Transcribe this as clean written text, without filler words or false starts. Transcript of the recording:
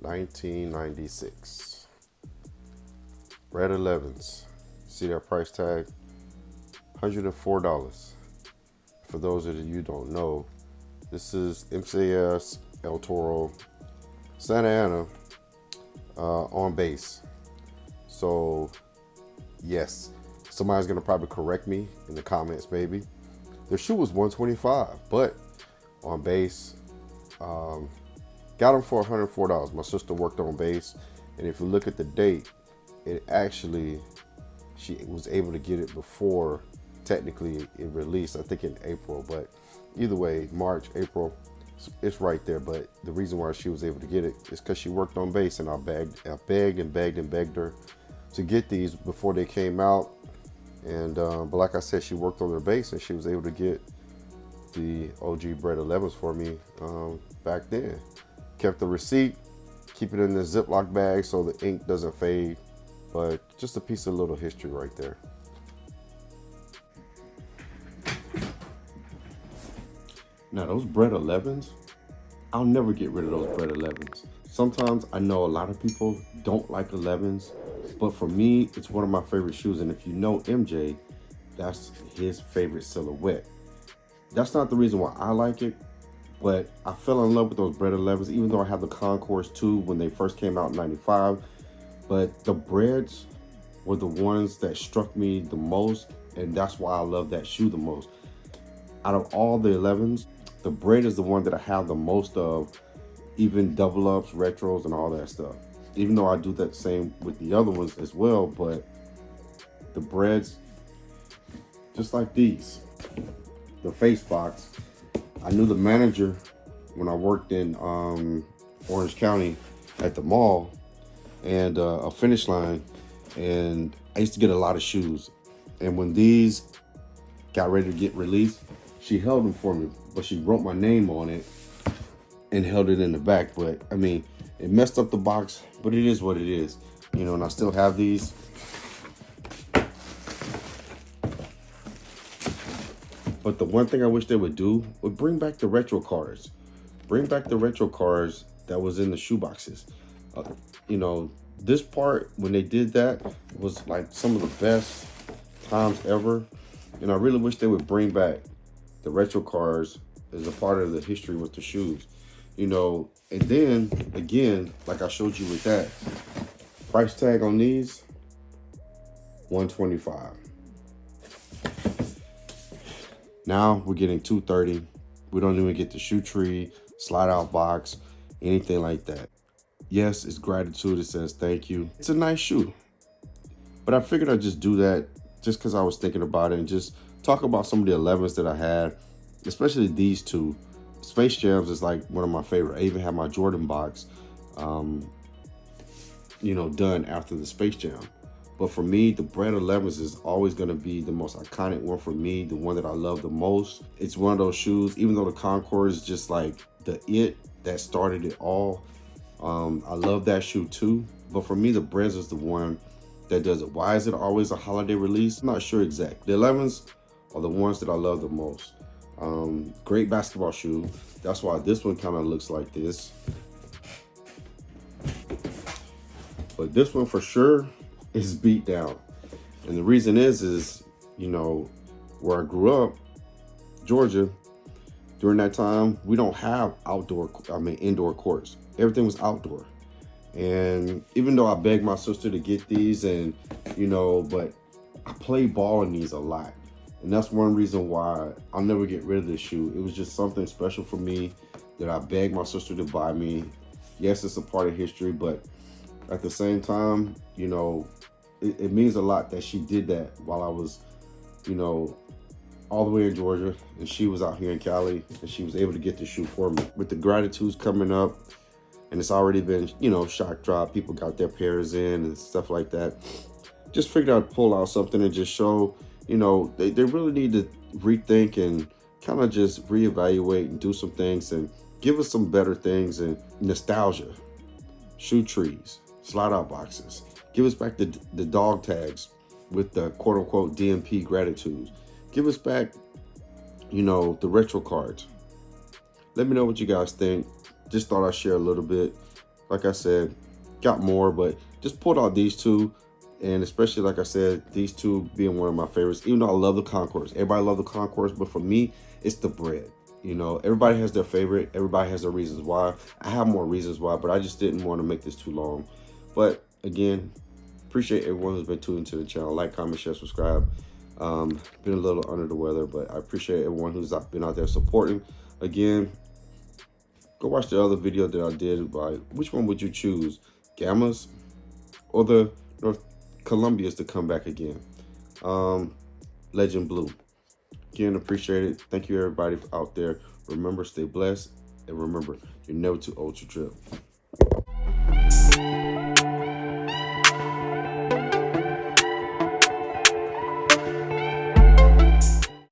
1996. Red 11s. See that price tag? $104. For those of you who don't know, this is MCS El Toro Santa Ana on base. So yes, somebody's gonna probably correct me in the comments maybe. The shoe was $125, but on base, got them for $104. My sister worked on base, and if you look at the date, it actually, she was able to get it before technically it released, I think in April, but either way, March, April, it's right there. But the reason why she was able to get it is because she worked on base, and I begged her to get these before they came out. And but like I said, she worked on their base, and she was able to get the OG Bread 11s for me back then. Kept the receipt, keep it in the Ziploc bag so the ink doesn't fade. But just a piece of little history right there. Now those Bread 11s, I'll never get rid of those Bread 11s. Sometimes I know a lot of people don't like 11s, but for me, it's one of my favorite shoes. And if you know MJ, that's his favorite silhouette. That's not the reason why I like it, but I fell in love with those Bread 11s, even though I had the Concourse too when they first came out in '95. But the Breads were the ones that struck me the most, and that's why I love that shoe the most. Out of all the 11s, the Bread is the one that I have the most of, even double ups, retros, and all that stuff. Even though I do that same with the other ones as well, but the Breads, just like these, the face box. I knew the manager when I worked in Orange County at the mall and a Finish Line, and I used to get a lot of shoes. And when these got ready to get released, she held them for me, but she wrote my name on it and held it in the back. But I mean, it messed up the box, but it is what it is, you know. And I still have these. But the one thing I wish they would do would bring back the retro cards. Bring back the retro cards that was in the shoe boxes. You know, this part, when they did that, was like some of the best times ever. And I really wish they would bring back the retro cards as a part of the history with the shoes. You know, and then, again, like I showed you with that, price tag on these, $125. Now we're getting $230. We don't even get the shoe tree, slide out box, anything like that. Yes, it's gratitude. It says thank you. It's a nice shoe. But I figured I'd just do that just because I was thinking about it and just talk about some of the 11s that I had, especially these two. Space Jams is like one of my favorite. I even have my Jordan box, you know, done after the Space Jam. But for me, the Bread 11s is always going to be the most iconic one for me, the one that I love the most. It's one of those shoes, even though the Concourse is just like the it that started it all. I love that shoe too. But for me, the Breads is the one that does it. Why is it always a holiday release? I'm not sure exactly. The 11s are the ones that I love the most. Great basketball shoe. That's why this one kind of looks like this. But this one for sure is beat down. And the reason is, you know, where I grew up, Georgia, during that time, we don't have indoor courts. Everything was outdoor. And even though I begged my sister to get these, and, you know, but I played ball in these a lot. And that's one reason why I'll never get rid of this shoe. It was just something special for me that I begged my sister to buy me. Yes, it's a part of history, but at the same time, you know, it means a lot that she did that while I was, you know, all the way in Georgia, and she was out here in Cali, and she was able to get the shoe for me. With the gratitudes coming up, and it's already been, you know, shock drop, people got their pairs in and stuff like that. Just figured I'd pull out something and just show, you know, they really need to rethink and kind of just reevaluate and do some things and give us some better things and nostalgia. Shoe trees, slide out boxes. Give us back the dog tags with the quote unquote DMP gratitudes. Give us back, you know, the retro cards. Let me know what you guys think. Just thought I'd share a little bit. like I said, got more, but just pulled out these two. And especially, like I said, these two being one of my favorites, even though I love the Concourse. Everybody love the Concourse, but for me, it's the bread. You know, everybody has their favorite. Everybody has their reasons why. I have more reasons why, but I just didn't want to make this too long. But again, appreciate everyone who's been tuning to the channel. Like, comment, share, subscribe. Been a little under the weather, but I appreciate everyone who's been out there supporting. Again, go watch the other video that I did by which one would you choose, Gammas or the North Columbia's to come back again. Legend Blue. Again, appreciate it. Thank you everybody out there. Remember, stay blessed, and remember, you're never too old to drip.